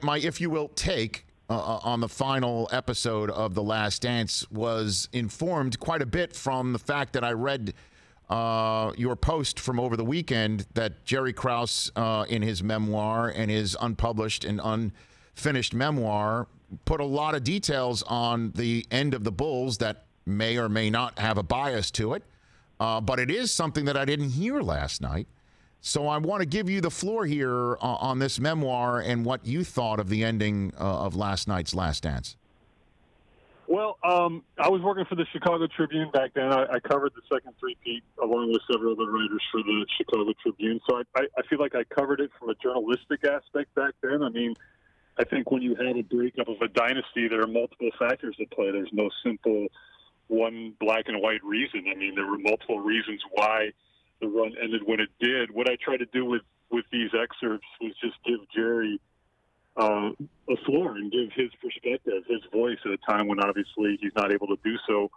my if you will take on the final episode of The Last Dance was informed quite a bit from the fact that I read your post from over the weekend that Jerry Krause, in his memoir and his unpublished and unfinished memoir, put a lot of details on the end of the Bulls that may or may not have a bias to it. But it is something that I didn't hear last night. So I want to give you the floor here on this memoir and what you thought of the ending of last night's Last Dance. Well, I was working for the Chicago Tribune back then. I covered the second three-peat along with several other writers for the Chicago Tribune. So I feel like I covered it from a journalistic aspect back then. I mean, I think when you have a breakup of a dynasty, there are multiple factors at play. There's no simple one black and white reason. I mean, there were multiple reasons why the run ended when it did. What I tried to do with these excerpts was just give Jerry a floor and give his perspective, his voice at a time when obviously he's not able to do so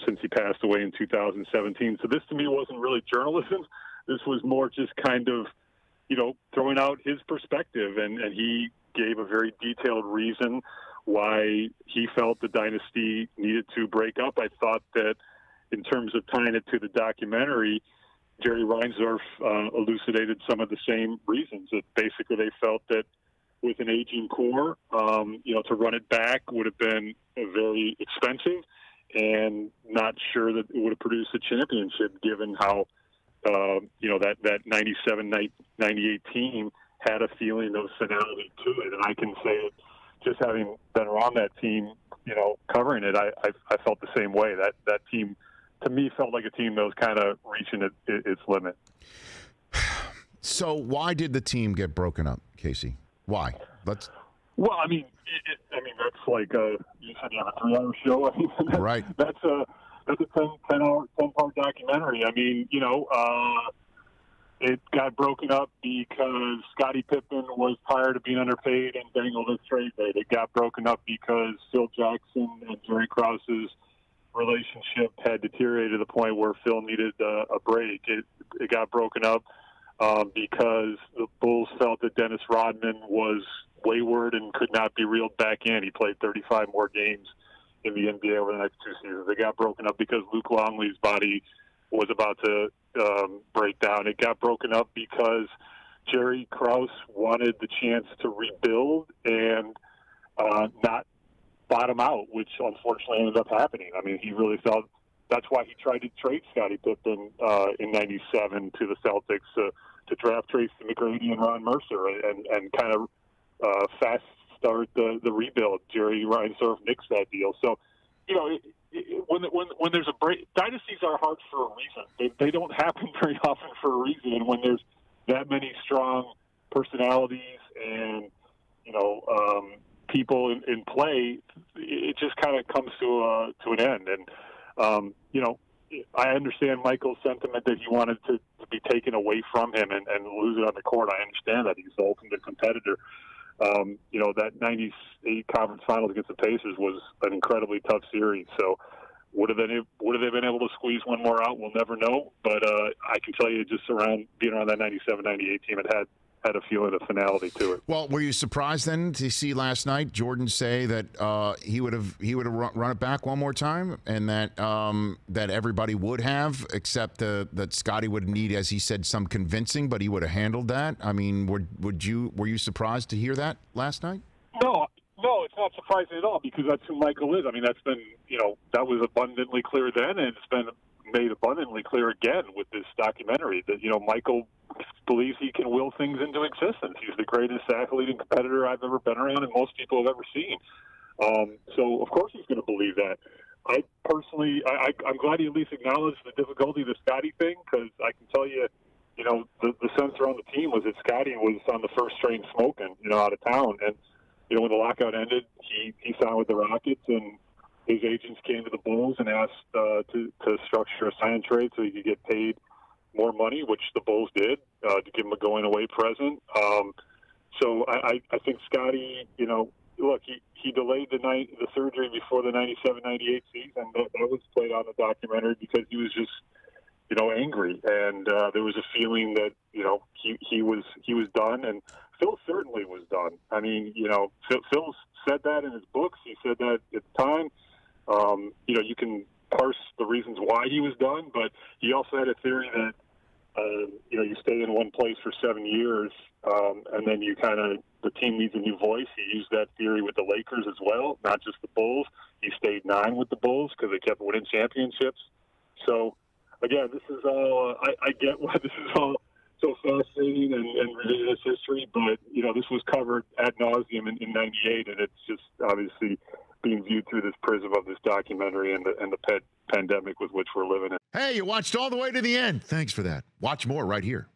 since he passed away in 2017. So this to me wasn't really journalism. This was more just kind of, throwing out his perspective. And he gave a very detailed reason why he felt the dynasty needed to break up. I thought that in terms of tying it to the documentary, Jerry Reinsdorf elucidated some of the same reasons. That basically they felt that with an aging core, to run it back would have been very expensive and not sure that it would have produced a championship given how, that 97-98 team had a feeling of finality to it. And I can say it just having been around that team, covering it, I felt the same way. That team, to me, felt like a team that was kind of reaching its limit. So why did the team get broken up, Casey? Why? Well, I mean, that's like you said you have a 3-hour show. I mean, right. That's a 10-part documentary. I mean, it got broken up because Scottie Pippen was tired of being underpaid and dangled his trade bait. It got broken up because Phil Jackson and Jerry Krause's relationship had deteriorated to the point where Phil needed a break. It got broken up because the Bulls felt that Dennis Rodman was wayward and could not be reeled back in. He played 35 more games in the NBA over the next 2 seasons. It got broken up because Luke Longley's body was about to break down. It got broken up because Jerry Krause wanted the chance to rebuild and not bottom out, which unfortunately ended up happening. I mean, he really felt that's why he tried to trade Scottie Pippen in '97 to the Celtics to draft Tracy McGrady and Ron Mercer and kind of fast start the rebuild. Jerry Reinsdorf nixed that deal. So, when there's a break, dynasties are hard for a reason. They don't happen very often for a reason. And when there's that many strong personalities and people in play, it just kind of comes to an end. And I understand Michael's sentiment that he wanted to be taken away from him and lose it on the court. I understand that he's the ultimate competitor. That 98 conference finals against the Pacers was an incredibly tough series. So would have they been able to squeeze one more out? We'll never know. But I can tell you, just being around that 97-98 team, it had a feeling of finality to it. Well, were you surprised then to see last night Jordan say that he would have run it back one more time, and that everybody would have, except that Scottie would need, as he said, some convincing, but he would have handled that? I mean, were you surprised to hear that last night? No, it's not surprising at all because that's who Michael is. I mean, that's been that was abundantly clear then, and it's been made abundantly clear again with this documentary that Michael believes he can will things into existence. He's the greatest athlete and competitor I've ever been around and most people have ever seen. So of course he's going to believe that. I personally, I'm glad he at least acknowledged the difficulty of the Scottie thing because I can tell you, the sense around the team was that Scottie was on the first train smoking, out of town. And, when the lockout ended, he signed with the Rockets and his agents came to the Bulls and asked to structure a sign and trade so he could get paid more money, which the Bulls did, to give him a going-away present. So I think Scottie, look, he delayed the surgery before the 97-98 season. That was played on the documentary because he was just, angry. And there was a feeling that, he was done and Phil certainly was done. I mean, Phil said that in his books. He said that at the time. You can parse the reasons why he was done, but he also had a theory that, you stay in one place for 7 years, and then the team needs a new voice. He used that theory with the Lakers as well, not just the Bulls. He stayed 9 with the Bulls because they kept winning championships. So, again, this is all, I get why this is all so fascinating and revisionist history, but, this was covered ad nauseum in 98, and it's just obviously being viewed through this prism of this documentary and the pandemic with which we're living in. Hey, you watched all the way to the end. Thanks for that. Watch more right here.